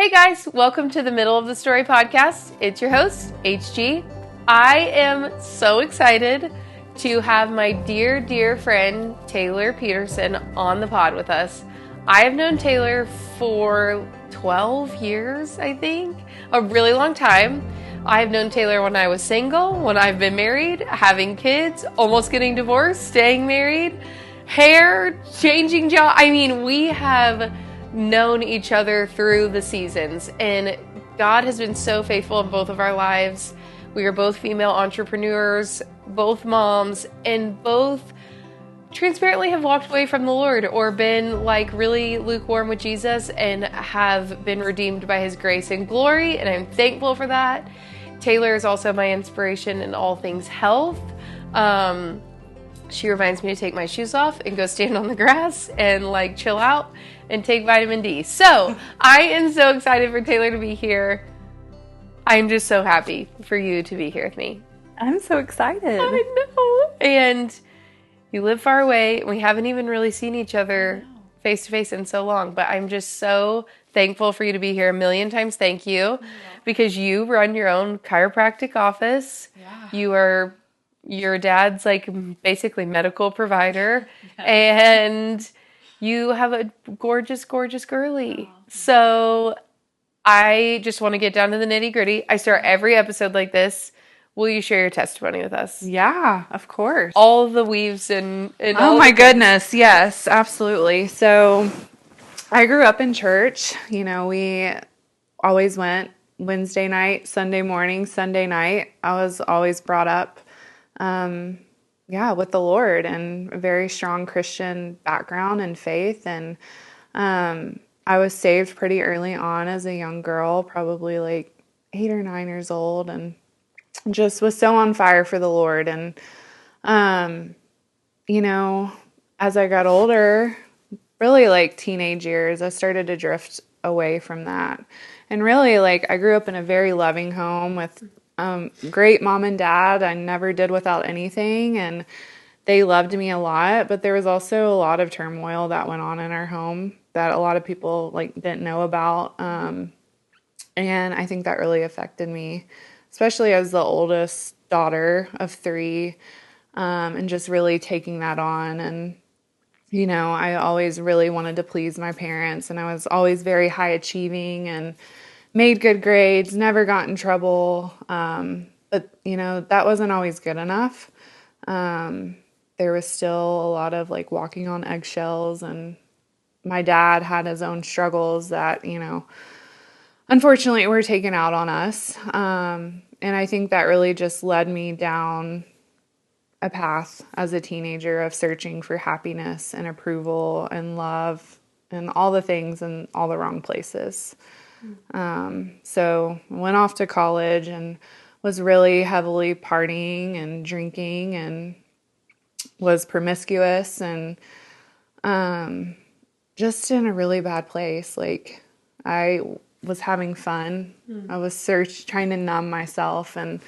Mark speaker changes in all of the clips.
Speaker 1: Hey guys, welcome to the Middle of the Story podcast. It's your host, HG. I am so excited to have my dear friend Taylor Peterson on the pod with us. I have known Taylor for 12 years, I think, a really long time. I've known Taylor when I was single, when I've been married, having kids, almost getting divorced, staying married, hair, changing job. I mean, we have known each other through the seasons, and God has been so faithful in both of our lives. We are both female entrepreneurs, both moms, and both transparently have walked away from the Lord or been like really lukewarm with Jesus and have been redeemed by his grace and glory, and I'm thankful for that. Taylor is also my inspiration in all things health. She reminds me to take my shoes off and go stand on the grass and like chill out and take vitamin D. So I am so excited for Taylor to be here. I'm just so happy for you to be here with me.
Speaker 2: I'm so excited.
Speaker 1: I know. And you live far away. We haven't even really seen each other face to face in so long, but I'm just so thankful for you to be here. A million times thank you, because you run your own chiropractic office.
Speaker 2: Yeah.
Speaker 1: You are your dad's like basically medical provider, and you have a gorgeous girly. So I just want to get down to the nitty gritty. I start every episode like this. Will you share your testimony with us?
Speaker 2: Yeah, of course.
Speaker 1: All the weaves and
Speaker 2: oh my goodness. Yes, absolutely. So I grew up in church. You know, we always went Wednesday night, Sunday morning, Sunday night. I was always brought up with the Lord, and a very strong Christian background and faith. And I was saved pretty early on as a young girl, probably like 8 or 9 years old, and just was so on fire for the Lord. And, as I got older, really like teenage years, I started to drift away from that. And really, like, I grew up in a very loving home with great mom and dad. I never did without anything, and they loved me a lot, but there was also a lot of turmoil that went on in our home that a lot of people like didn't know about. And I think that really affected me, especially as the oldest daughter of 3, and just really taking that on. And, I always really wanted to please my parents, and I was always very high achieving and made good grades, never got in trouble. But, that wasn't always good enough. There was still a lot of like walking on eggshells, and my dad had his own struggles that, unfortunately were taken out on us. And I think that really just led me down a path as a teenager of searching for happiness and approval and love and all the things in all the wrong places. So I went off to college and was really heavily partying and drinking and was promiscuous and just in a really bad place. Like, I was having fun. I was trying to numb myself and,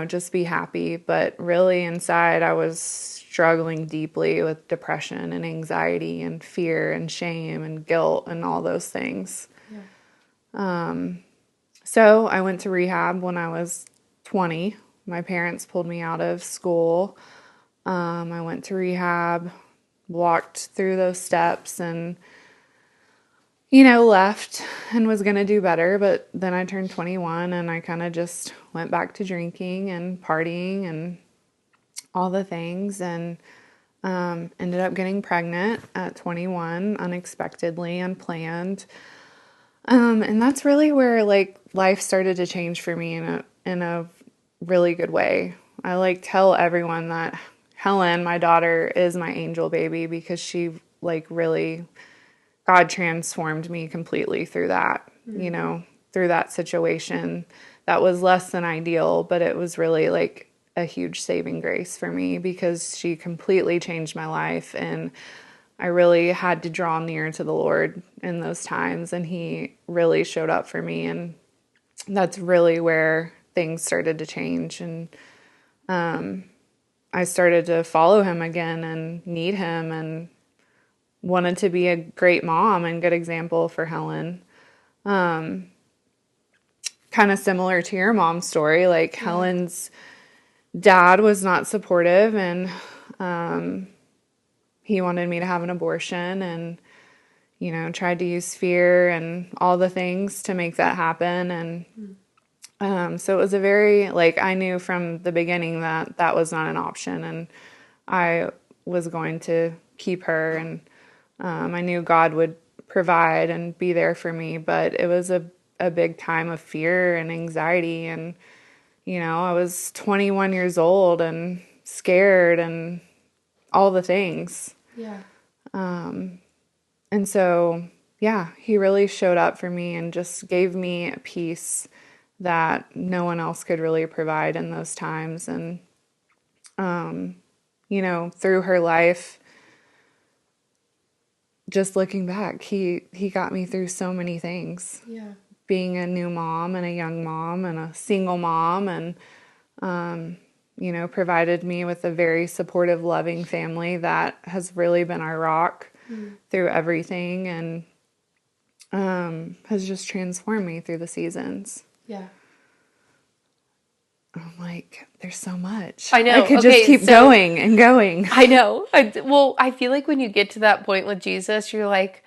Speaker 2: just be happy. But really inside, I was struggling deeply with depression and anxiety and fear and shame and guilt and all those things. So I went to rehab when I was 20. My parents pulled me out of school. I went to rehab, walked through those steps, and, left and was going to do better. But then I turned 21 and I kind of just went back to drinking and partying and all the things, and ended up getting pregnant at 21, unexpectedly, unplanned. And that's really where like life started to change for me in a really good way. I like tell everyone that Helen, my daughter, is my angel baby, because she like really, God transformed me completely through that, through that situation that was less than ideal, but it was really like a huge saving grace for me, because she completely changed my life. And I really had to draw near to the Lord in those times, and he really showed up for me. And that's really where things started to change. And I started to follow him again and need him, and wanted to be a great mom and good example for Helen. Kind of similar to your mom's story, like Helen's dad was not supportive, and he wanted me to have an abortion, and tried to use fear and all the things to make that happen. And so it was a very, like, I knew from the beginning that that was not an option, and I was going to keep her, and I knew God would provide and be there for me, but it was a big time of fear and anxiety. And I was 21 years old and scared and all the things.
Speaker 1: Yeah.
Speaker 2: And so, yeah, he really showed up for me and just gave me a peace that no one else could really provide in those times. And, through her life, just looking back, he got me through so many things.
Speaker 1: Yeah.
Speaker 2: Being a new mom and a young mom and a single mom, and, provided me with a very supportive, loving family that has really been our rock through everything, and has just transformed me through the seasons.
Speaker 1: Yeah.
Speaker 2: I'm like, there's so much.
Speaker 1: I know.
Speaker 2: I could just keep going and going.
Speaker 1: I know. I feel like when you get to that point with Jesus, you're like,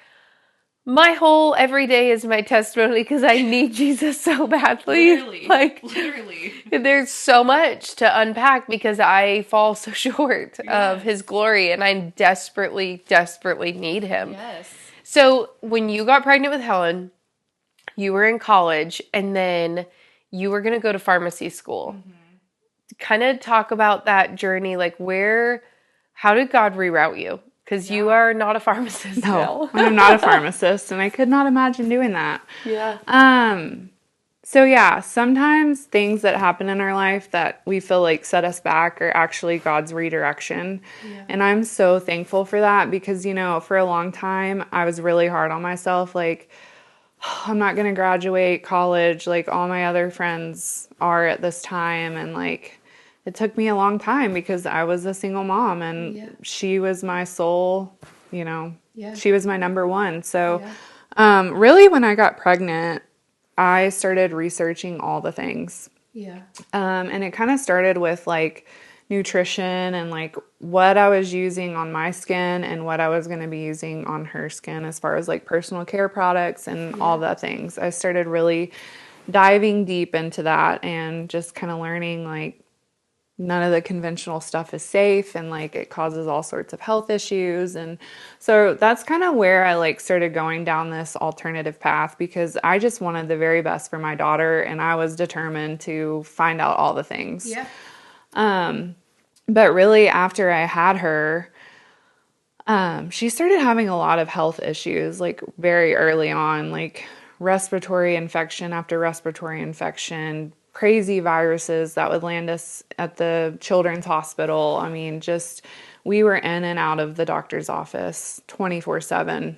Speaker 1: my whole every day is my testimony because I need Jesus so badly.
Speaker 2: Literally.
Speaker 1: There's so much to unpack because I fall so short of his glory, and I desperately, desperately need him.
Speaker 2: Yes.
Speaker 1: So when you got pregnant with Helen, you were in college, and then you were going to go to pharmacy school. Kind of talk about that journey, like how did God reroute you? Because you are not a pharmacist.
Speaker 2: No, I'm not a pharmacist, and I could not imagine doing that.
Speaker 1: Yeah.
Speaker 2: So yeah, sometimes things that happen in our life that we feel like set us back are actually God's redirection. Yeah. And I'm so thankful for that because, for a long time, I was really hard on myself. Like, I'm not going to graduate college like all my other friends are at this time. And like, it took me a long time because I was a single mom, and she was my sole, she was my number one. So really when I got pregnant, I started researching all the things.
Speaker 1: Yeah.
Speaker 2: And it kind of started with like nutrition and like what I was using on my skin and what I was going to be using on her skin as far as like personal care products and all the things. I started really diving deep into that and just kind of learning like none of the conventional stuff is safe, and like it causes all sorts of health issues. And so that's kind of where I like started going down this alternative path because I just wanted the very best for my daughter, and I was determined to find out all the things.
Speaker 1: Yeah.
Speaker 2: But really after I had her, she started having a lot of health issues like very early on, like respiratory infection after respiratory infection, crazy viruses that would land us at the children's hospital. I mean, we were in and out of the doctor's office 24/7.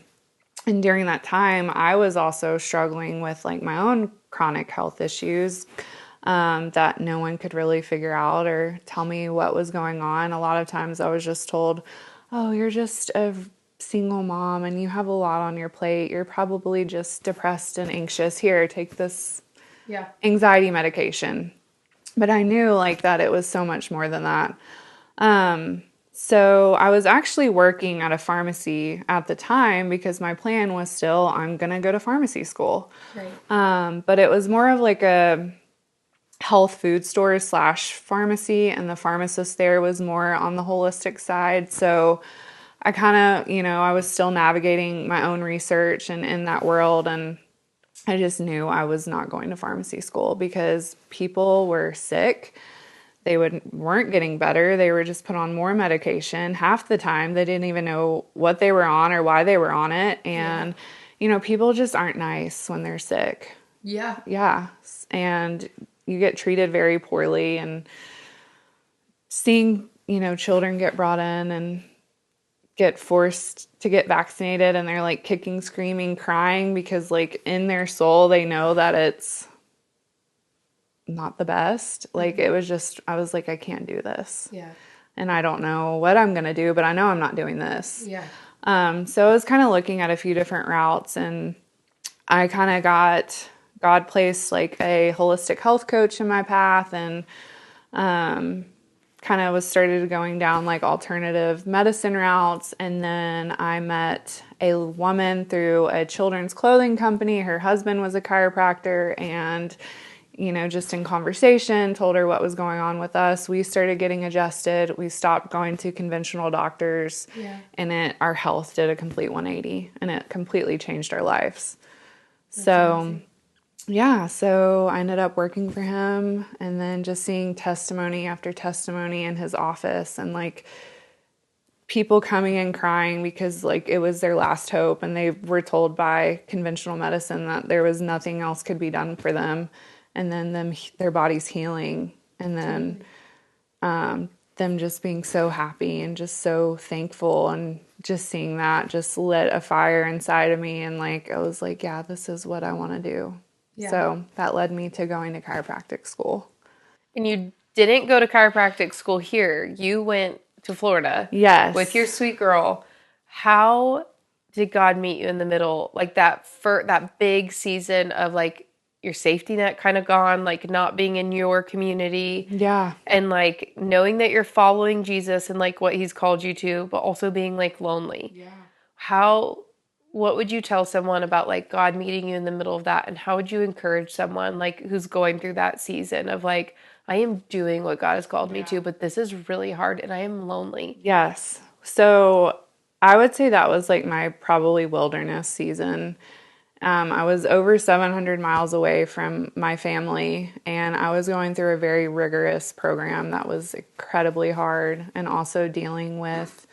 Speaker 2: And during that time, I was also struggling with like my own chronic health issues that no one could really figure out or tell me what was going on. A lot of times I was just told, oh, you're just a single mom and you have a lot on your plate. You're probably just depressed and anxious. Here, take this anxiety medication. But I knew like that it was so much more than that. So I was actually working at a pharmacy at the time because my plan was still, I'm going to go to pharmacy school. Right. But it was more of like a health food store / pharmacy, and the pharmacist there was more on the holistic side. So I kind of, I was still navigating my own research and in that world, and I just knew I was not going to pharmacy school because people were sick. They weren't getting better. They were just put on more medication. Half the time, they didn't even know what they were on or why they were on it. And, people just aren't nice when they're sick.
Speaker 1: Yeah.
Speaker 2: Yeah. And you get treated very poorly. And seeing, children get brought in and get forced to get vaccinated, and they're like kicking, screaming, crying because like in their soul, they know that it's not the best. Like it was just, I was like, I can't do this.
Speaker 1: Yeah.
Speaker 2: And I don't know what I'm going to do, but I know I'm not doing this.
Speaker 1: Yeah.
Speaker 2: So I was kind of looking at a few different routes, and I kind of God placed like a holistic health coach in my path, and kind of was started going down like alternative medicine routes. And then I met a woman through a children's clothing company. Her husband was a chiropractor, and just in conversation, told her what was going on with us. We started getting adjusted. We stopped going to conventional doctors, and our health did a complete 180, and it completely changed our lives. That's amazing. So I ended up working for him, and then just seeing testimony after testimony in his office, and like people coming in crying because like it was their last hope, and they were told by conventional medicine that there was nothing else could be done for them, and then their bodies healing, and then them just being so happy and just so thankful, and just seeing that just lit a fire inside of me, and like I was like, yeah, this is what I want to do. Yeah. So that led me to going to chiropractic school.
Speaker 1: And you didn't go to chiropractic school here. You went to Florida.
Speaker 2: Yes.
Speaker 1: With your sweet girl. How did God meet you in the middle? Like that big season of like your safety net kind of gone, like not being in your community.
Speaker 2: Yeah.
Speaker 1: And like knowing that you're following Jesus and like what he's called you to, but also being like lonely. Yeah. What would you tell someone about like God meeting you in the middle of that? And how would you encourage someone like who's going through that season of like, I am doing what God has called me to, but this is really hard and I am lonely?
Speaker 2: Yes. So I would say that was like my probably wilderness season. I was over 700 miles away from my family, and I was going through a very rigorous program that was incredibly hard, and also dealing with,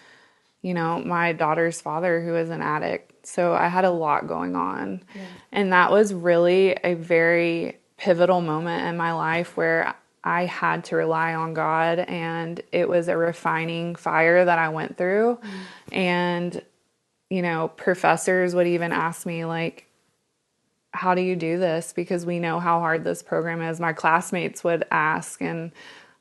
Speaker 2: my daughter's father, who is an addict. So I had a lot going on. Yeah. And that was really a very pivotal moment in my life where I had to rely on God, and it was a refining fire that I went through. And, professors would even ask me like, how do you do this? Because we know how hard this program is. My classmates would ask, and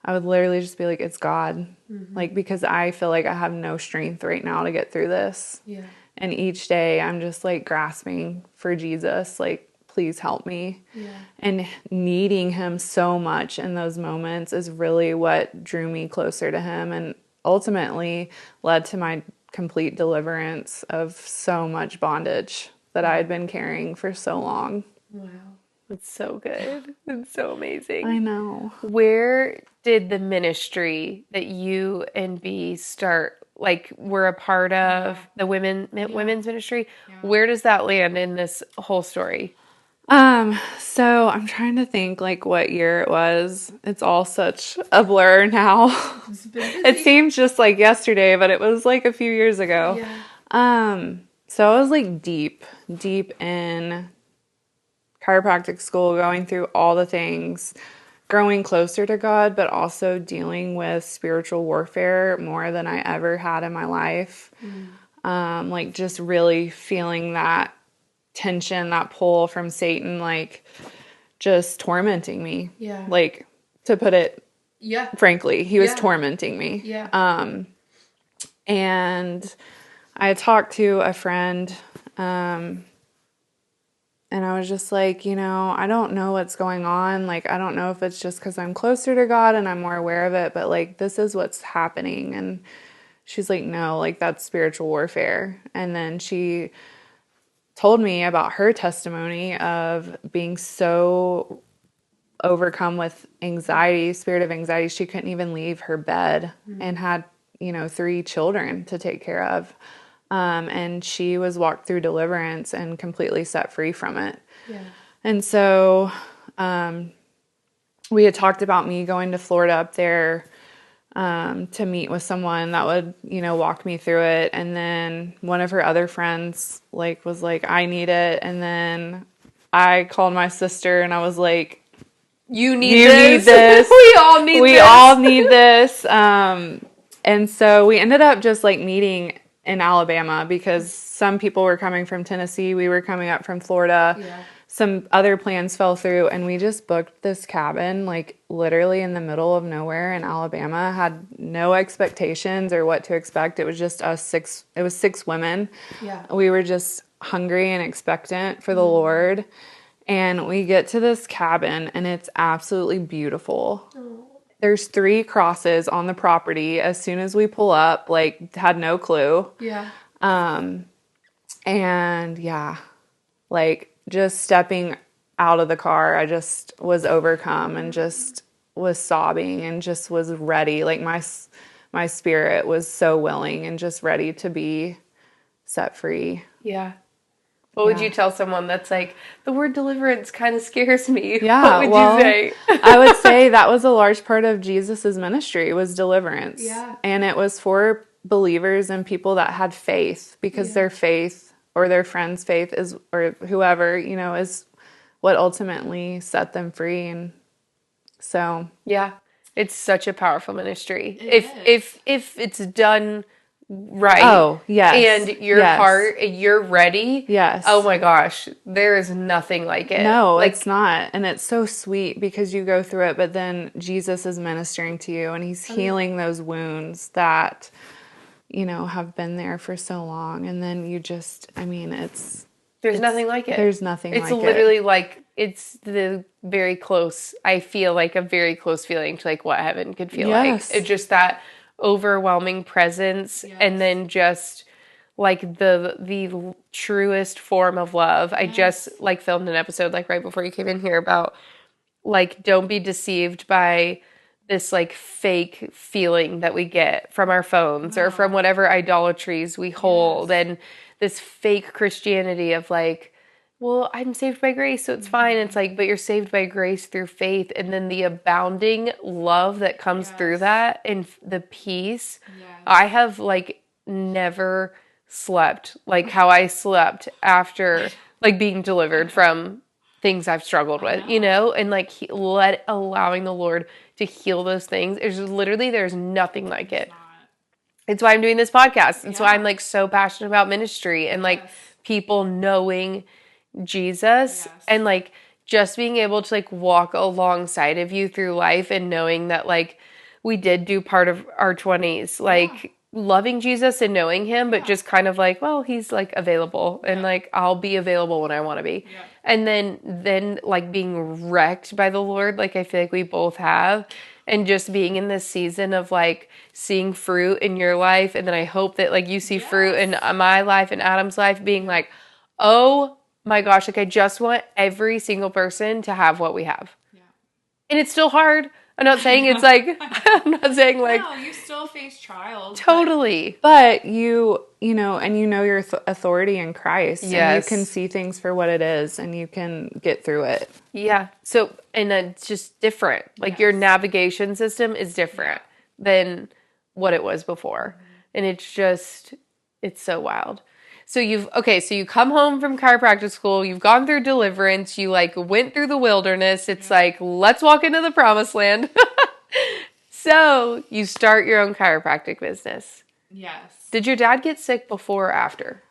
Speaker 2: I would literally just be like, it's God. Like, because I feel like I have no strength right now to get through this. Yeah. And each day I'm just like grasping for Jesus, like, please help me. Yeah. And needing him so much in those moments is really what drew me closer to him, and ultimately led to my complete deliverance of so much bondage that I had been carrying for so long.
Speaker 1: Wow. That's so good. It's so amazing.
Speaker 2: I know.
Speaker 1: Where did the ministry that you and B start, like we're a part of the women's ministry? Yeah. Where does that land in this whole story?
Speaker 2: So I'm trying to think like what year it was. It's all such a blur now. It seems just like yesterday, but it was like a few years ago. Yeah. So I was like deep in chiropractic school, going through all the things, growing closer to God, but also dealing with spiritual warfare more than I ever had in my life. Like just really feeling that tension, that pull from Satan, like just tormenting me. Yeah. Like, to put it frankly, he was tormenting me. Yeah. And I talked to a friend, and I was just like, I don't know what's going on. Like, I don't know if it's just because I'm closer to God and I'm more aware of it, but like, this is what's happening. And she's like, no, like that's spiritual warfare. And then she told me about her testimony of being so overcome with anxiety, spirit of anxiety, she couldn't even leave her bed, and had, 3 children to take care of. And she was walked through deliverance and completely set free from it. Yeah. And so we had talked about me going to Florida up there to meet with someone that would, walk me through it. And then one of her other friends was like, I need it. And then I called my sister and I was like, you need this. We all need this. And so we ended up just meeting in Alabama because some people were coming from Tennessee. We were coming up from Florida. Yeah. Some other plans fell through, and we just booked this cabin literally in the middle of nowhere in Alabama. Had no expectations or what to expect. It was just us 6. It was 6 women. Yeah. We were just hungry and expectant for the Lord. And we get to this cabin, and it's absolutely beautiful. There's 3 crosses on the property as soon as we pull up, like, had no clue.
Speaker 1: Yeah.
Speaker 2: And yeah, like, just stepping out of the car, I just was overcome and just was sobbing and just was ready. Like, my spirit was so willing and just ready to be set free.
Speaker 1: Yeah. What would you tell someone that's like, the word deliverance kind of scares me?
Speaker 2: Yeah,
Speaker 1: What would you say?
Speaker 2: I would say that was a large part of Jesus's ministry, was deliverance.
Speaker 1: Yeah.
Speaker 2: And it was for believers and people that had faith, because their faith or their friend's faith is, or whoever, you know, is what ultimately set them free. And so,
Speaker 1: Yeah. It's such a powerful ministry. If it's done right.
Speaker 2: Oh, yes.
Speaker 1: And your heart, you're ready.
Speaker 2: Yes.
Speaker 1: Oh my gosh. There is nothing like it.
Speaker 2: No,
Speaker 1: like,
Speaker 2: it's not. And it's so sweet because you go through it, but then Jesus is ministering to you and he's healing those wounds that, you know, have been there for so long. And then you just, I mean,
Speaker 1: there's nothing like it.
Speaker 2: There's nothing like it.
Speaker 1: It's literally like, it's the very close, I feel like a very close feeling to like what heaven could feel like. It's just that overwhelming presence, and then just like the truest form of love. I just like filmed an episode like right before you came in here about like, don't be deceived by this like fake feeling that we get from our phones or from whatever idolatries we hold, and this fake Christianity of like, well, I'm saved by grace, so it's fine. It's like, but you're saved by grace through faith. And then the abounding love that comes through that, and the peace. I have like never slept like how I slept after like being delivered from things I've struggled with, you know, and like allowing the Lord to heal those things. There's nothing like it. It's why I'm doing this podcast. It's why I'm like so passionate about ministry and like people knowing Jesus, and like just being able to like walk alongside of you through life, and knowing that like we did do part of our 20s like loving Jesus and knowing him, but just kind of like, well, he's like available, and like I'll be available when I want to be. And then like being wrecked by the Lord, like I feel like we both have, and just being in this season of like seeing fruit in your life, and then I hope that like you see fruit in my life and Adam's life, being like, oh my gosh, like I just want every single person to have what we have. And it's still hard. I'm not saying it's like, I'm not saying like.
Speaker 2: No, you still face trials.
Speaker 1: Totally.
Speaker 2: But you know, and you know your authority in Christ.
Speaker 1: Yes.
Speaker 2: And you can see things for what it is, and you can get through it.
Speaker 1: Yeah. So, and it's just different. Like your navigation system is different than what it was before. And it's so wild. So you come home from chiropractic school, you've gone through deliverance, you like went through the wilderness. It's like, let's walk into the promised land. So you start your own chiropractic business.
Speaker 2: Yes.
Speaker 1: Did your dad get sick before or after?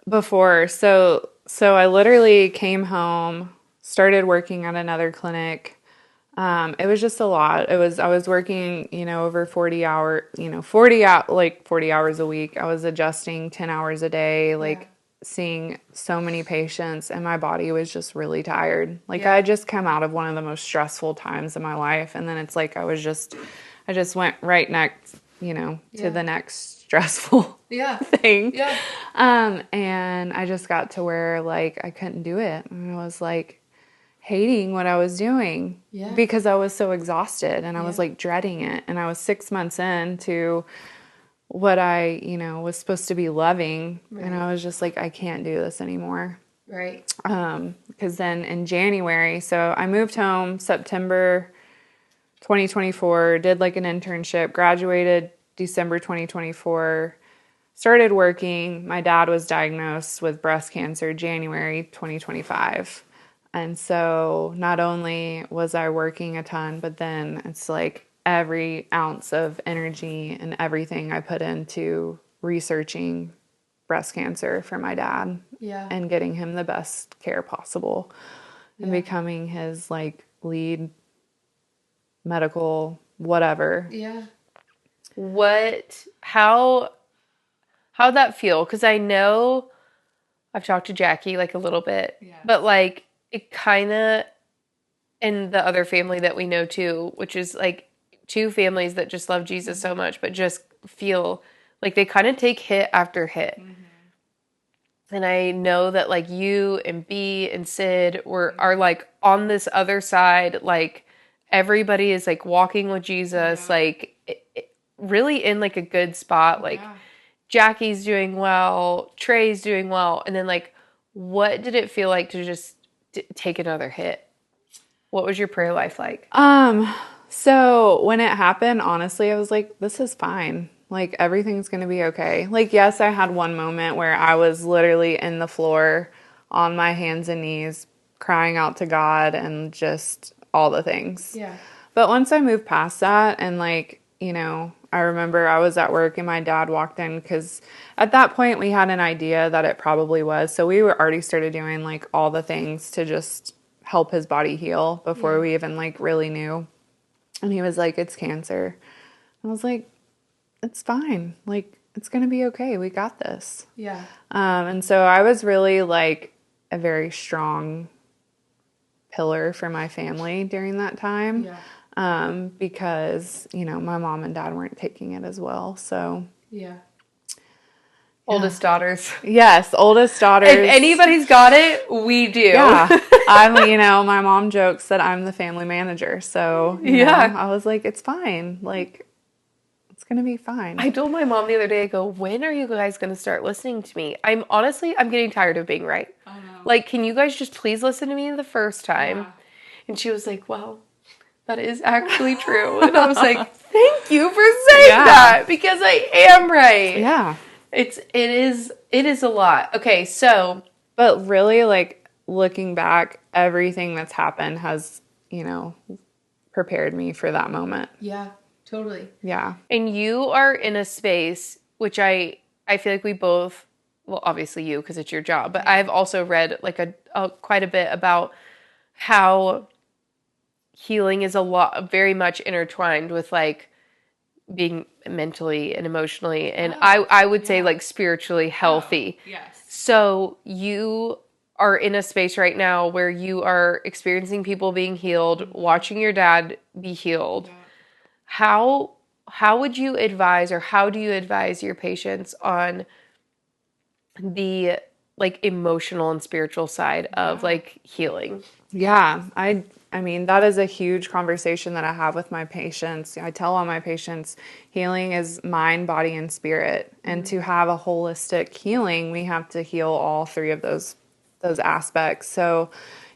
Speaker 2: Before. So I literally came home, started working at another clinic. It was just a lot. I was working, you know, over 40 hours a week. I was adjusting 10 hours a day, like seeing so many patients, and my body was just really tired. Like I had just come out of one of the most stressful times of my life. And then it's like, I just went right next, you know, to the next stressful thing. Yeah. And I just got to where like, I couldn't do it. And I was like, hating what I was doing because I was so exhausted, and I was like dreading it. And I was 6 months into what I, you know, was supposed to be loving. And I was just like, I can't do this anymore.
Speaker 1: Right.
Speaker 2: Because then in January, so I moved home September 2024, did like an internship, graduated December 2024, started working. My dad was diagnosed with breast cancer January 2025. And so not only was I working a ton, but then it's like every ounce of energy and everything I put into researching breast cancer for my dad and getting him the best care possible and becoming his like lead medical whatever.
Speaker 1: Yeah. How'd that feel? Because I know I've talked to Jackie like a little bit,
Speaker 2: Yes.
Speaker 1: but like it kind of, and the other family that we know too, which is like two families that just love Jesus so much, but just feel like they kind of take hit after hit. And I know that like you and B and Sid are like on this other side, like everybody is like walking with Jesus, like really in like a good spot. Like Jackie's doing well, Trey's doing well, and then like, what did it feel like to just take another hit? What was your prayer life like?
Speaker 2: So when it happened, honestly, I was like, this is fine. Like, everything's going to be okay. Like, yes, I had one moment where I was literally in the floor on my hands and knees, crying out to God and just all the things.
Speaker 1: Yeah.
Speaker 2: But once I moved past that and like, you know, I remember I was at work and my dad walked in because at that point we had an idea that it probably was. So we were already started doing like all the things to just help his body heal before we even like really knew. And he was like, it's cancer. I was like, it's fine. Like, it's going to be okay. We got this.
Speaker 1: Yeah.
Speaker 2: And so I was really like a very strong pillar for my family during that time. Because, you know, my mom and dad weren't taking it as well. So,
Speaker 1: Oldest daughters.
Speaker 2: yes, oldest daughters.
Speaker 1: If anybody's got it, we do.
Speaker 2: Yeah. You know, my mom jokes that I'm the family manager. So, you know, I was like, it's fine. Like, it's going to be fine.
Speaker 1: I told my mom the other day, I go, when are you guys going to start listening to me? I'm getting tired of being right. I know. Like, can you guys just please listen to me the first time? Yeah. And she was like, well, that is actually true. And I was like, thank you for saying that, because I am right.
Speaker 2: Yeah.
Speaker 1: It is a lot. Okay, so.
Speaker 2: But really, like, looking back, everything that's happened has, you know, prepared me for that moment.
Speaker 1: Yeah, totally.
Speaker 2: Yeah.
Speaker 1: And you are in a space, which I feel like we both, well, obviously you, because it's your job, but I've also read like quite a bit about how healing is very much intertwined with like being mentally and emotionally, and I would say like spiritually healthy.
Speaker 2: Yes.
Speaker 1: So you are in a space right now where you are experiencing people being healed, watching your dad be healed. Yeah. How would you advise, or how do you advise your patients on the like emotional and spiritual side of like healing?
Speaker 2: Yeah, I mean, that is a huge conversation that I have with my patients. I tell all my patients healing is mind, body, and spirit. And to have a holistic healing, we have to heal all three of those aspects. So,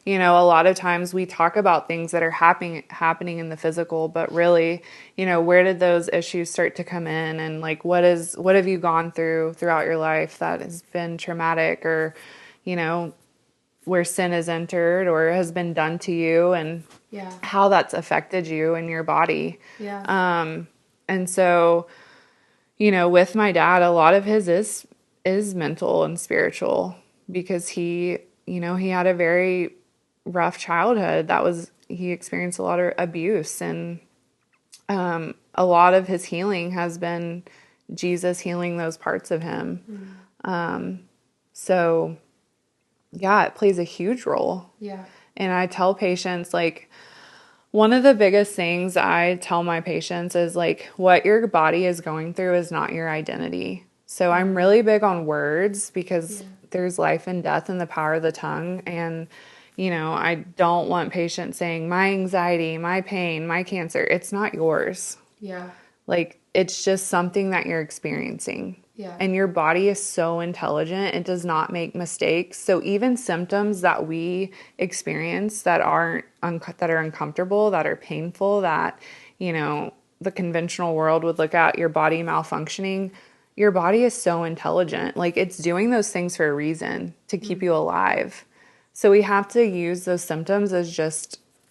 Speaker 2: you know, a lot of times we talk about things that are happening in the physical, but really, you know, where did those issues start to come in, and like what have you gone throughout your life that has been traumatic, or, you know, where sin has entered or has been done to you, and how that's affected you and your body. And so, you know, with my dad, a lot of his is mental and spiritual, because he, you know, he had a very rough childhood. He experienced a lot of abuse, and a lot of his healing has been Jesus healing those parts of him. So yeah, it plays a huge role. Yeah. And I tell patients, like, one of the biggest things I tell my patients is like, what your body is going through is not your identity. So I'm really big on words, because there's life and death in the power of the tongue. And, you know, I don't want patients saying my anxiety, my pain, my cancer, it's not yours. Yeah. Like, it's just something that you're experiencing. Yeah. And your body is so intelligent. It does not make mistakes. So even symptoms that we experience that are uncomfortable, that are painful, that, you know, the conventional world would look at your body malfunctioning, your body is so intelligent. Like, it's doing those things for a reason, to keep you alive. So we have to use those symptoms as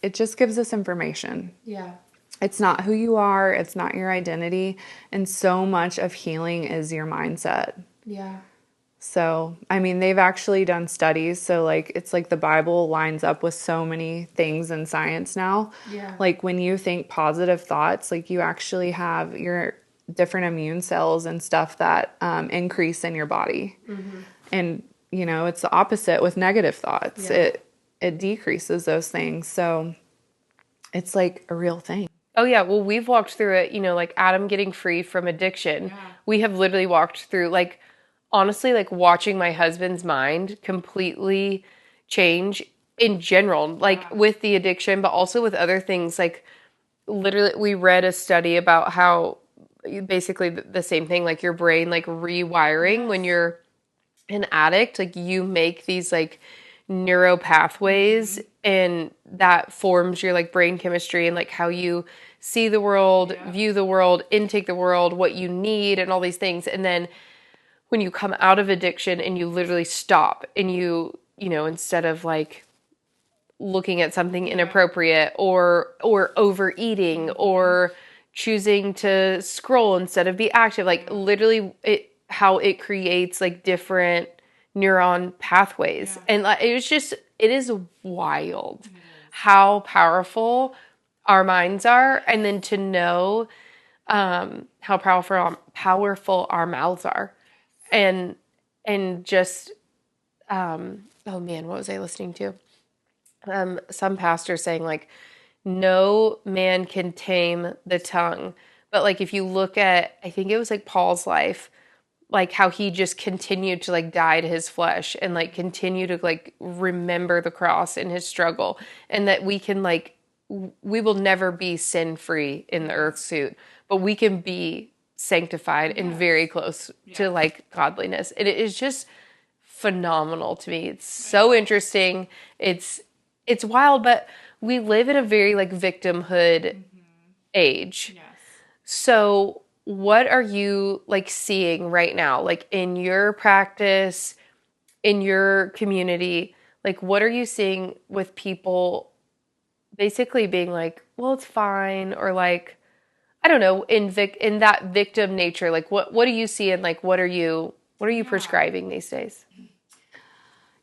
Speaker 2: it just gives us information. Yeah. It's not who you are. It's not your identity. And so much of healing is your mindset. Yeah. So, I mean, they've actually done studies. So, like, it's like the Bible lines up with so many things in science now. Yeah. Like, when you think positive thoughts, like, you actually have your different immune cells and stuff that increase in your body. Mm-hmm. And it's the opposite with negative thoughts.
Speaker 1: Yeah.
Speaker 2: It decreases those things. So it's like a real thing.
Speaker 1: Oh yeah, well we've walked through it, like Adam getting free from addiction.
Speaker 2: Yeah.
Speaker 1: We have literally walked through, like, honestly, like watching my husband's mind completely change in general, like with the addiction, but also with other things. Like literally we read a study about how basically the same thing, like your brain like rewiring when you're an addict, like you make these like neuro pathways and that forms your like brain chemistry and like how you see the world, view the world, intake the world, what you need and all these things. And then when you come out of addiction and you literally stop and instead of like looking at something inappropriate or overeating or choosing to scroll instead of be active, like literally how it creates like different neuron pathways. And it is wild how powerful our minds are, and then to know how powerful our mouths are, and just oh man, what was I listening to? Some pastor saying like no man can tame the tongue, but like if you look at, I think it was like Paul's life, like how he just continued to like die to his flesh and like continue to like remember the cross and his struggle, and that we can like we will never be sin free in the earth suit, but we can be sanctified and very close to like godliness. And it is just phenomenal to me. It's so interesting. It's wild, but we live in a very like victimhood age. Yes. So what are you like seeing right now, like in your practice, in your community? Like what are you seeing with people basically being like, well, it's fine, or like, I don't know, in that victim nature, like what do you see, and like what are you prescribing these days?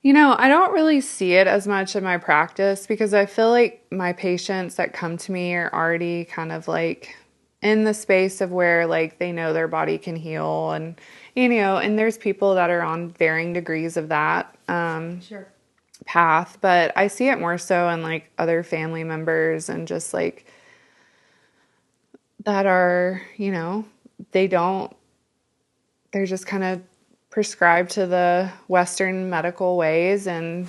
Speaker 2: I don't really see it as much in my practice because I feel like my patients that come to me are already kind of like in the space of where like they know their body can heal, and and there's people that are on varying degrees of that path, but I see it more so in like other family members and just like that are, they're just kind of prescribed to the Western medical ways, and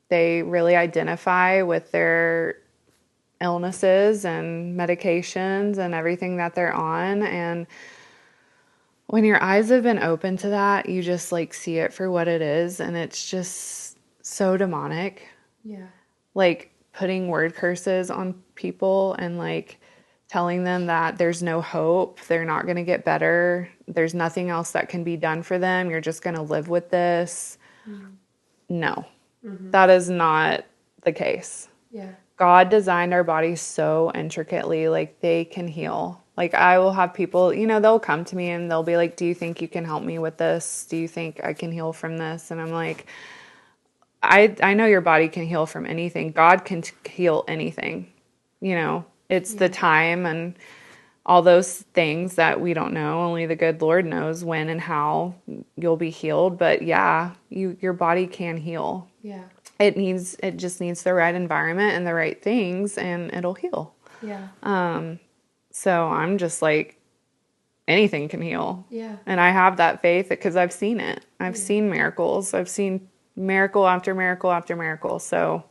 Speaker 2: they really identify with their illnesses and medications and everything that they're on. And when your eyes have been open to that, you just like see it for what it is, and it's just so demonic.
Speaker 1: Yeah.
Speaker 2: Like putting word curses on people and like telling them that there's no hope, they're not going to get better, there's nothing else that can be done for them, you're just going to live with this. No, that is not the case.
Speaker 1: Yeah.
Speaker 2: God designed our bodies so intricately, like they can heal. Like I will have people, they'll come to me and they'll be like, do you think you can help me with this? Do you think I can heal from this? And I'm like, I know your body can heal from anything. God can heal anything. It's the time and all those things that we don't know. Only the good Lord knows when and how you'll be healed. But yeah, your body can heal.
Speaker 1: Yeah.
Speaker 2: It just needs the right environment and the right things, and it'll heal.
Speaker 1: Yeah.
Speaker 2: So I'm just like, anything can heal.
Speaker 1: Yeah.
Speaker 2: And I have that faith because I've seen it. I've seen miracles. I've seen miracle after miracle after miracle. So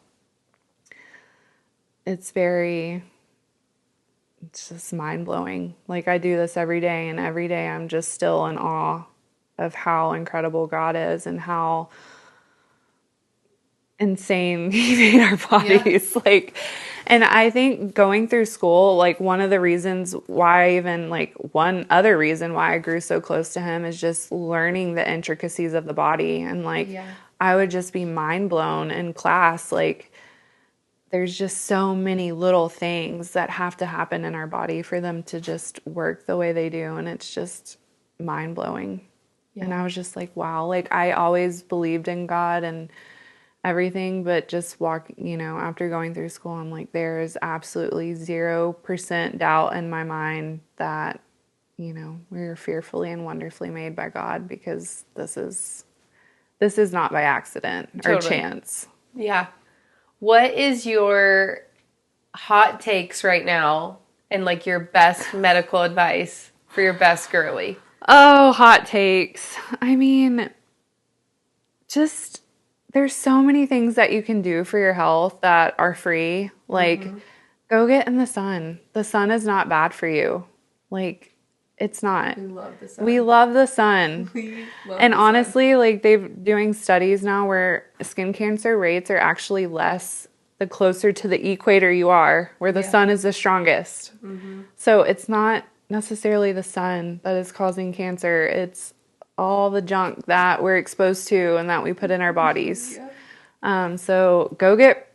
Speaker 2: it's just mind blowing. Like I do this every day, and every day I'm just still in awe of how incredible God is and how insane He made our bodies. Yeah. Like, and I think going through school, like one other reason why I grew so close to Him is just learning the intricacies of the body. And like, I would just be mind blown in class. Like, there's just so many little things that have to happen in our body for them to just work the way they do. And it's just mind blowing. Yeah. And I was just like, wow, like I always believed in God and everything, but just after going through school, I'm like, there is absolutely 0% doubt in my mind that, we're fearfully and wonderfully made by God, because this is this is not by accident or
Speaker 1: Totally.
Speaker 2: chance.
Speaker 1: Yeah. What is your hot takes right now and like your best medical advice for your best girly?
Speaker 2: Oh, hot takes. I mean, just there's so many things that you can do for your health that are free. Like, go get in the sun. The sun is not bad for you. Like, it's not.
Speaker 1: We love the sun.
Speaker 2: We love the sun.
Speaker 1: We love
Speaker 2: And
Speaker 1: the
Speaker 2: honestly, like they're doing studies now where skin cancer rates are actually less the closer to the equator you are, where the sun is the strongest. So it's not necessarily the sun that is causing cancer. It's all the junk that we're exposed to and that we put in our bodies. So go get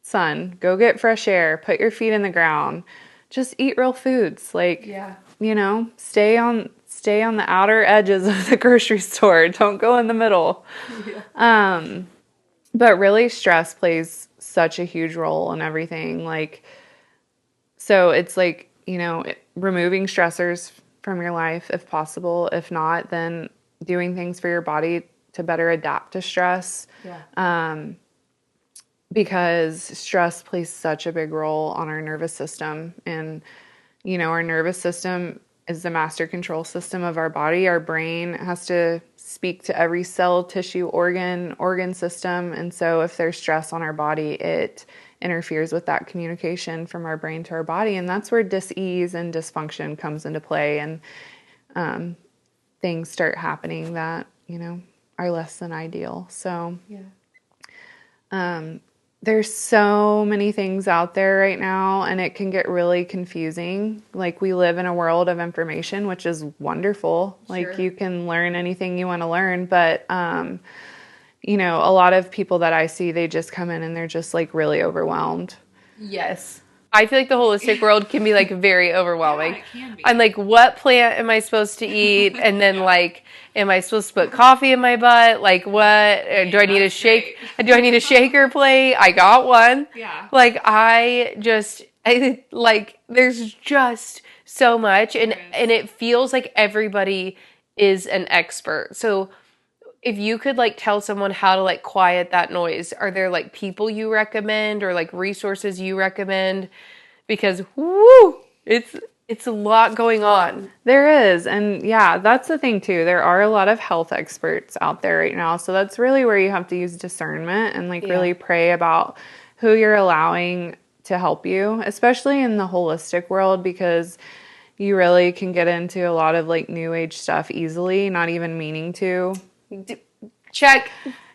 Speaker 2: sun, go get fresh air, put your feet in the ground, just eat real foods. Like, you know, stay on the outer edges of the grocery store. Don't go in the middle. But really stress plays such a huge role in everything. Like, so it's like, you know, removing stressors from your life if possible. If not, then doing things for your body to better adapt to stress. Because stress plays such a big role on our nervous system. And, you know, our nervous system is the master control system of our body. Our brain has to speak to every cell, tissue, organ system. And so if there's stress on our body, it interferes with that communication from our brain to our body. And that's where dis-ease and dysfunction comes into play. And things start happening that, you know, are less than ideal. So there's so many things out there right now, and it can get really confusing. Like, we live in a world of information, which is wonderful. Like, you can learn anything you want to learn, but, you know, a lot of people that I see, they just come in and they're just like really overwhelmed.
Speaker 1: Yes. I feel like the holistic world can be like very overwhelming.
Speaker 2: Yeah, it can be.
Speaker 1: I'm like, what plant am I supposed to eat? And then like, am I supposed to put coffee in my butt? Like, what? Do I need a shake? Do I need a shaker plate? I got one.
Speaker 2: Yeah.
Speaker 1: Like, like, there's just so much, and it feels like everybody is an expert. So if you could like tell someone how to like quiet that noise, are there like people you recommend or like resources you recommend? Because whoo, it's a lot going on.
Speaker 2: There is. And yeah, that's the thing too. There are a lot of health experts out there right now. So that's really where you have to use discernment and like really pray about who you're allowing to help you, especially in the holistic world, because you really can get into a lot of like new age stuff easily, not even meaning to.
Speaker 1: Check.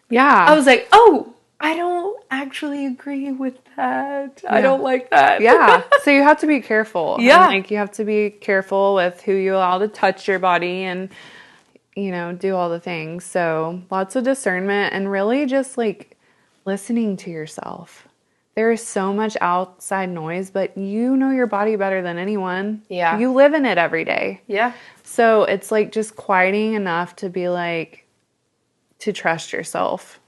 Speaker 2: Yeah.
Speaker 1: I was like, oh, I don't actually agree with that. I don't like that.
Speaker 2: Yeah. So you have to be careful.
Speaker 1: Yeah.
Speaker 2: And, like, you have to be careful with who you allow to touch your body and, you know, do all the things. So lots of discernment and really just like listening to yourself. There is so much outside noise, but you know your body better than anyone.
Speaker 1: Yeah.
Speaker 2: You live in it every day.
Speaker 1: Yeah.
Speaker 2: So it's like just quieting enough to be like, to trust yourself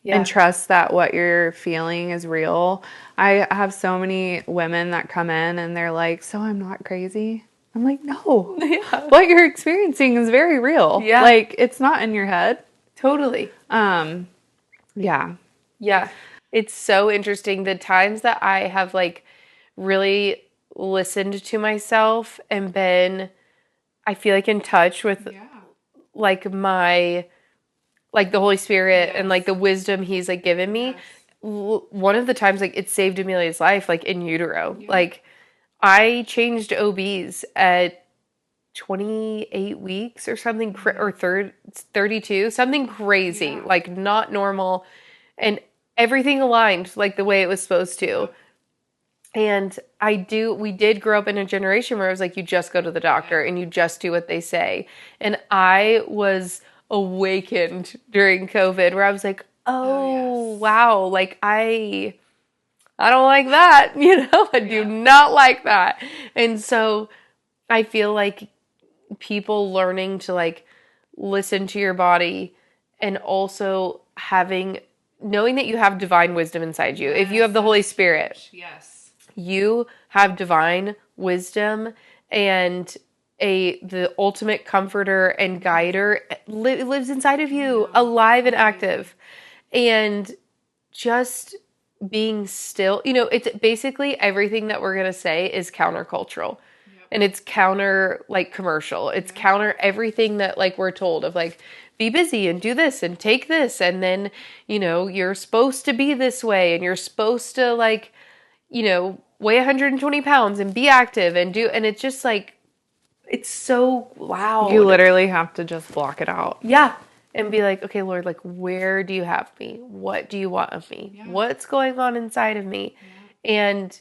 Speaker 2: and trust that what you're feeling is real. I have so many women that come in and they're like, so I'm not crazy. I'm like, no, what you're experiencing is very real.
Speaker 1: Yeah.
Speaker 2: Like, it's not in your head.
Speaker 1: Totally.
Speaker 2: Yeah.
Speaker 1: Yeah. It's so interesting. The times that I have like really listened to myself and been, I feel like in touch with like my, like the Holy Spirit and like the wisdom he's like given me. One of the times like it saved Amelia's life, like in utero. Like I changed OBs at 28 weeks or something, or 32, something crazy, like not normal. And everything aligned like the way it was supposed to. And we did grow up in a generation where it was like, you just go to the doctor and you just do what they say. And I was awakened during COVID where I was like, wow, like I don't like that, you know, I do not like that. And so I feel like people learning to like listen to your body and also knowing that you have divine wisdom inside you. If you have the Holy Spirit, you have divine wisdom, and the ultimate comforter and guider lives inside of you, alive and active. And just being still, it's basically everything that we're going to say is countercultural. And it's counter like commercial. It's counter everything that like we're told of like, be busy and do this and take this. And then, you're supposed to be this way and you're supposed to like, weigh 120 pounds and be active and do, and it's just like, it's so loud.
Speaker 2: You literally have to just block it out.
Speaker 1: Yeah. And be like, okay, Lord, like, where do you have me? What do you want of me? Yeah. What's going on inside of me? Yeah. And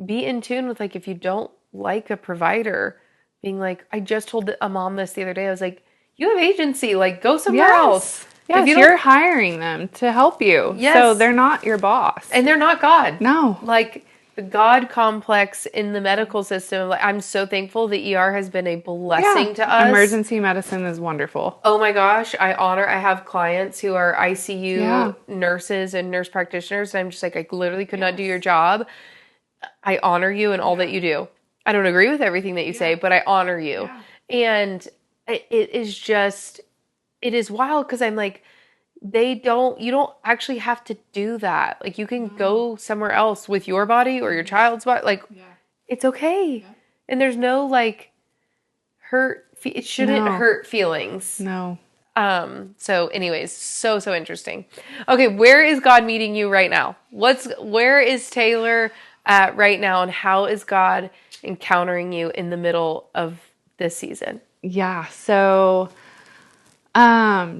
Speaker 1: be in tune with, like, if you don't like a provider, being like, I just told a mom this the other day. I was like, you have agency. Like, go somewhere else.
Speaker 2: Yes, you're hiring them to help you. Yes. So they're not your boss.
Speaker 1: And they're not God.
Speaker 2: No.
Speaker 1: Like, the God complex in the medical system. Like, I'm so thankful the ER has been a blessing to us.
Speaker 2: Emergency medicine is wonderful.
Speaker 1: Oh my gosh. I have clients who are ICU nurses and nurse practitioners. And I'm just like, I literally could not do your job. I honor you and all that you do. I don't agree with everything that you say, but I honor you. Yeah. And it is wild because I'm like, you don't actually have to do that. Like, you can go somewhere else with your body or your child's body. Like, it's okay. Yeah. And there's no like hurt. It shouldn't hurt feelings.
Speaker 2: No.
Speaker 1: So anyways, so interesting. Okay. Where is God meeting you right now? Where is Taylor at right now? And how is God encountering you in the middle of this season?
Speaker 2: Yeah. So,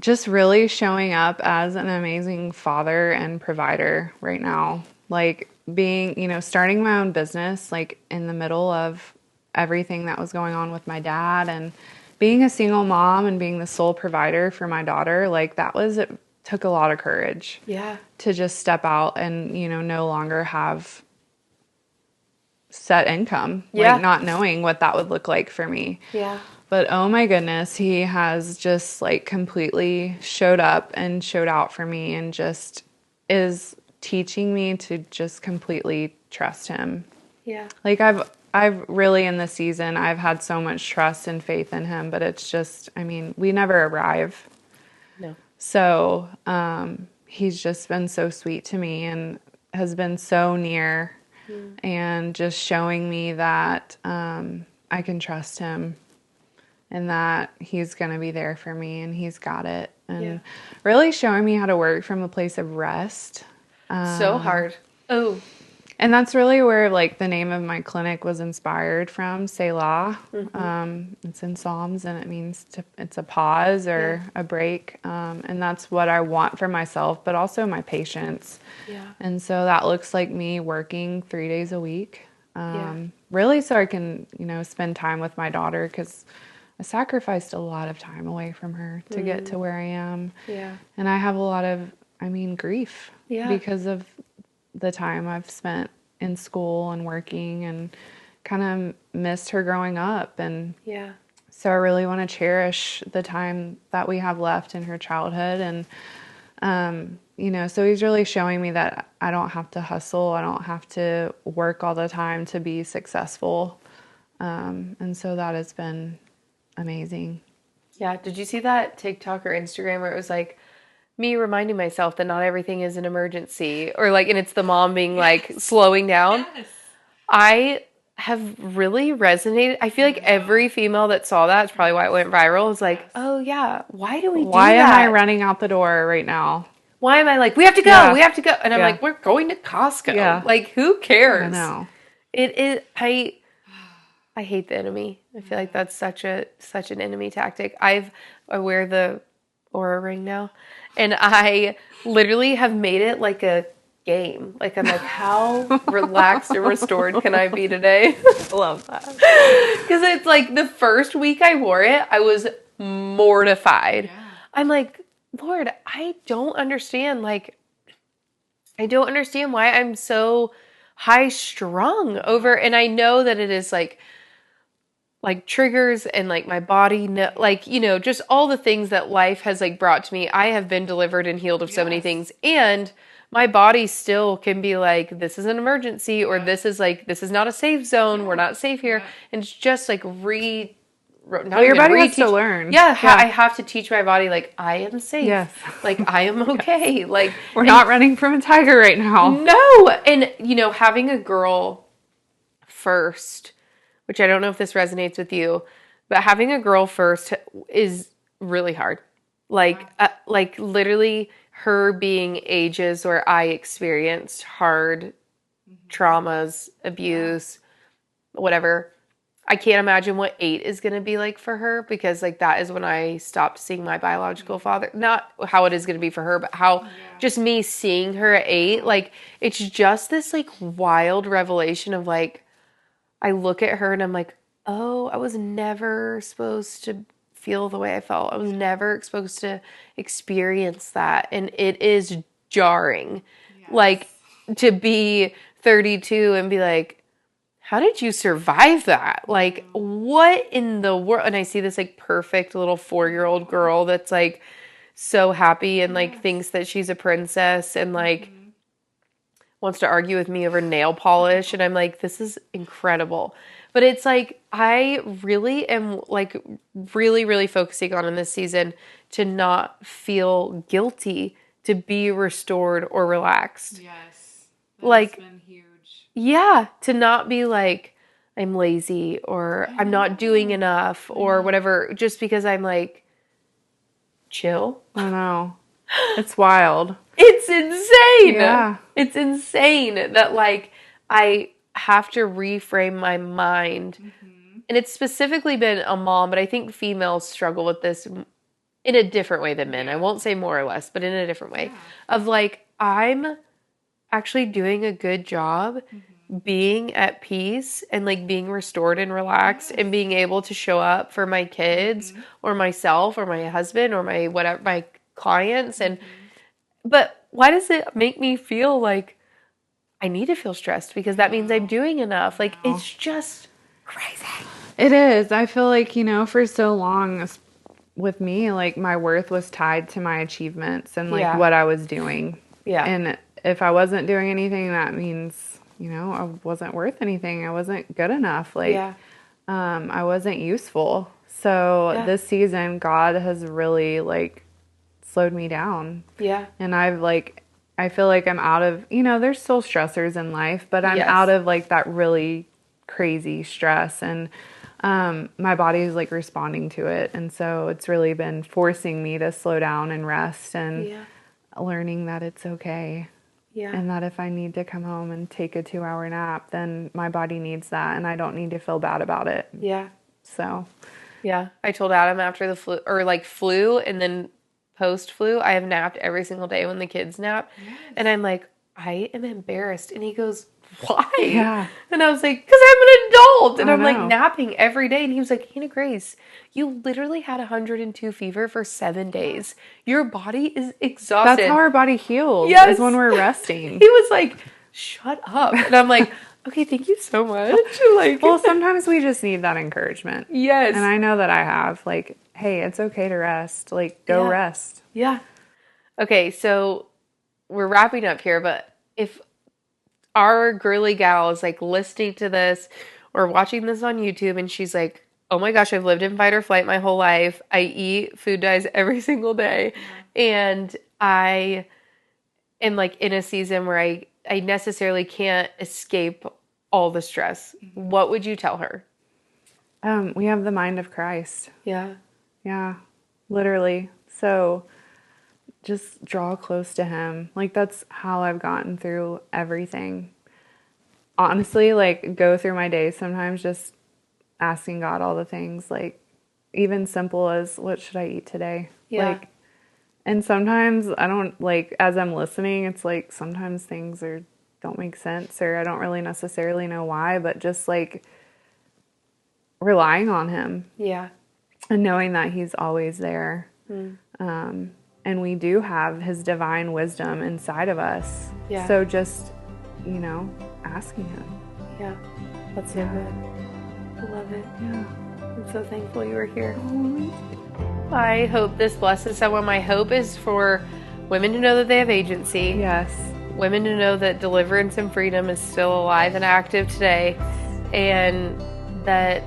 Speaker 2: just really showing up as an amazing father and provider right now, like being, starting my own business, like in the middle of everything that was going on with my dad and being a single mom and being the sole provider for my daughter. Like it took a lot of courage to just step out and, no longer have set income, like not knowing what that would look like for me.
Speaker 1: Yeah.
Speaker 2: But oh my goodness, he has just like completely showed up and showed out for me and just is teaching me to just completely trust him.
Speaker 1: Yeah.
Speaker 2: Like I've really in this season, I've had so much trust and faith in him, but it's just, we never arrive.
Speaker 1: No.
Speaker 2: So, he's just been so sweet to me and has been so near and just showing me that, I can trust him. And that he's going to be there for me and he's got it. And really showing me how to work from a place of rest.
Speaker 1: So hard. Oh.
Speaker 2: And that's really where like the name of my clinic was inspired from, Selah. It's in Psalms and it means it's a pause or a break. And that's what I want for myself, but also my patients.
Speaker 1: Yeah.
Speaker 2: And so that looks like me working 3 days a week. Really so I can, spend time with my daughter because I sacrificed a lot of time away from her to get to where I am.
Speaker 1: Yeah.
Speaker 2: And I have a lot of, grief because of the time I've spent in school and working and kind of missed her growing up. And so I really want to cherish the time that we have left in her childhood. And, so he's really showing me that I don't have to hustle. I don't have to work all the time to be successful. And so that has been amazing.
Speaker 1: Yeah. Did you see that TikTok or Instagram where it was like me reminding myself that not everything is an emergency or like, and it's the mom being like slowing down. Yes. I have really resonated. I feel like every female that saw that, it's probably why it went viral, was like, oh yeah, why do we do that?
Speaker 2: Why am I running out the door right now?
Speaker 1: Why am I like, we have to go, we have to go. And I'm like, we're going to Costco. Yeah. Like, who cares?
Speaker 2: I know.
Speaker 1: It is, I hate the enemy. I feel like that's such an enemy tactic. I wear the Aura ring now, and I literally have made it like a game. Like I'm like, how relaxed and restored can I be today?
Speaker 2: I love that.
Speaker 1: Because it's like the first week I wore it, I was mortified. Yeah. I'm like, Lord, I don't understand. Like, I don't understand why I'm so high strung over, and I know that it is like triggers and like my body, like, just all the things that life has like brought to me. I have been delivered and healed of so many things. And my body still can be like, this is an emergency or this is not a safe zone. We're not safe here. And it's just like not
Speaker 2: your
Speaker 1: even
Speaker 2: body has
Speaker 1: reteach.
Speaker 2: to learn.
Speaker 1: Yeah, I have to teach my body, like, I am safe.
Speaker 2: Yes.
Speaker 1: Like, I am okay. Like,
Speaker 2: We're not running from a tiger right now.
Speaker 1: no. And, having a girl first, which I don't know if this resonates with you, but having a girl first is really hard. Like, literally her being ages where I experienced hard traumas, abuse, whatever. I can't imagine what 8 is going to be like for her, because like that is when I stopped seeing my biological father. Not how it is going to be for her, but how just me seeing her at 8, like it's just this like wild revelation of like, I look at her and I'm like, oh, I was never supposed to feel the way I felt. I was never supposed to experience that. And it is jarring. Yes. Like to be 32 and be like, how did you survive that? Like, what in the world? And I see this like perfect little 4-year-old girl that's like so happy and like thinks that she's a princess and like wants to argue with me over nail polish. And I'm like, this is incredible. But it's like, I really am like really, really focusing on in this season to not feel guilty, to be restored or relaxed.
Speaker 2: Yes.
Speaker 1: Like,
Speaker 2: been huge.
Speaker 1: Yeah, to not be like, I'm lazy or I'm not doing enough or whatever, just because I'm like, chill.
Speaker 2: I know. It's wild.
Speaker 1: It's insane.
Speaker 2: Yeah.
Speaker 1: It's insane that like I have to reframe my mind. And it's specifically been a mom, but I think females struggle with this in a different way than men. I won't say more or less, but in a different way of like, I'm actually doing a good job being at peace and like being restored and relaxed and being able to show up for my kids or myself or my husband or my whatever, my clients. And but why does it make me feel like I need to feel stressed? Because that means I'm doing enough. Like it's just crazy.
Speaker 2: It is. I feel like, for so long with me, like my worth was tied to my achievements and like what I was doing.
Speaker 1: Yeah.
Speaker 2: And if I wasn't doing anything, that means, I wasn't worth anything. I wasn't good enough. Like, I wasn't useful. So this season, God has really like slowed me down. Yeah. And I feel like I'm out of, there's still stressors in life, but I'm out of like that really crazy stress, and my body is like responding to it. And so it's really been forcing me to slow down and rest and learning that it's okay. Yeah. And that if I need to come home and take a 2-hour nap, then my body needs that and I don't need to feel bad about it. Yeah. So.
Speaker 1: Yeah. I told Adam after the flu and then post flu, I have napped every single day when the kids nap. Yes. And I'm like, I am embarrassed. And he goes, why? Yeah. And I was like, because I'm an adult. And I'm like napping every day. And he was like, Hannah Grace, you literally had 102 fever for 7 days. Your body is exhausted.
Speaker 2: That's how our body heals. Yes. Is when we're resting.
Speaker 1: He was like, shut up. And I'm like, okay, thank you so much. Like,
Speaker 2: well, sometimes we just need that encouragement. Yes. And I know that I have. Like, hey, it's okay to rest. Like, go rest.
Speaker 1: Yeah. Okay, so we're wrapping up here, but if our girly gal is like listening to this or watching this on YouTube and she's like, oh my gosh, I've lived in fight or flight my whole life. I eat food dyes every single day. And I am like in a season where I necessarily can't escape all the stress. What would you tell her?
Speaker 2: We have the mind of Christ.
Speaker 1: Yeah.
Speaker 2: Yeah, literally. So just draw close to him. Like, that's how I've gotten through everything. Honestly, like, go through my day sometimes just asking God all the things, like, even simple as, what should I eat today? Yeah. Like, and sometimes I don't, like, as I'm listening, it's like, sometimes things don't make sense, or I don't really necessarily know why, but just, like, relying on him. Yeah. And knowing that he's always there. And we do have his divine wisdom inside of us. Yeah. So just, asking him.
Speaker 1: Yeah. That's so good. I love it. Yeah. I'm so thankful you were here. I hope this blesses someone. My hope is for women to know that they have agency.
Speaker 2: Yes.
Speaker 1: Women to know that deliverance and freedom is still alive and active today. And that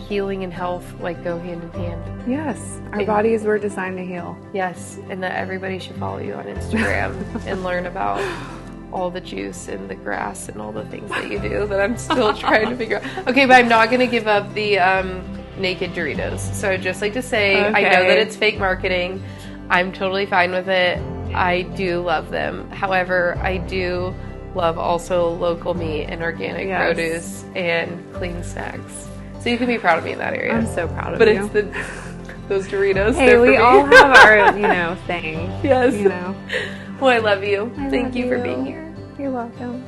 Speaker 1: healing and health like go hand in hand.
Speaker 2: Yes, our bodies were designed to heal.
Speaker 1: Yes, and that everybody should follow you on Instagram and learn about all the juice and the grass and all the things that you do that I'm still trying to figure out. Okay, but I'm not going to give up the naked Doritos. So I'd just like to say, I know that it's fake marketing. I'm totally fine with it. I do love them. However, I do love also local meat and organic produce and clean snacks. So you can be proud of me in that area.
Speaker 2: I'm so proud of
Speaker 1: you.
Speaker 2: But
Speaker 1: it's those Doritos.
Speaker 2: Hey, we all have our, thing.
Speaker 1: Yes.
Speaker 2: You know.
Speaker 1: Well, I love you.
Speaker 2: Thank you for being here. You're welcome.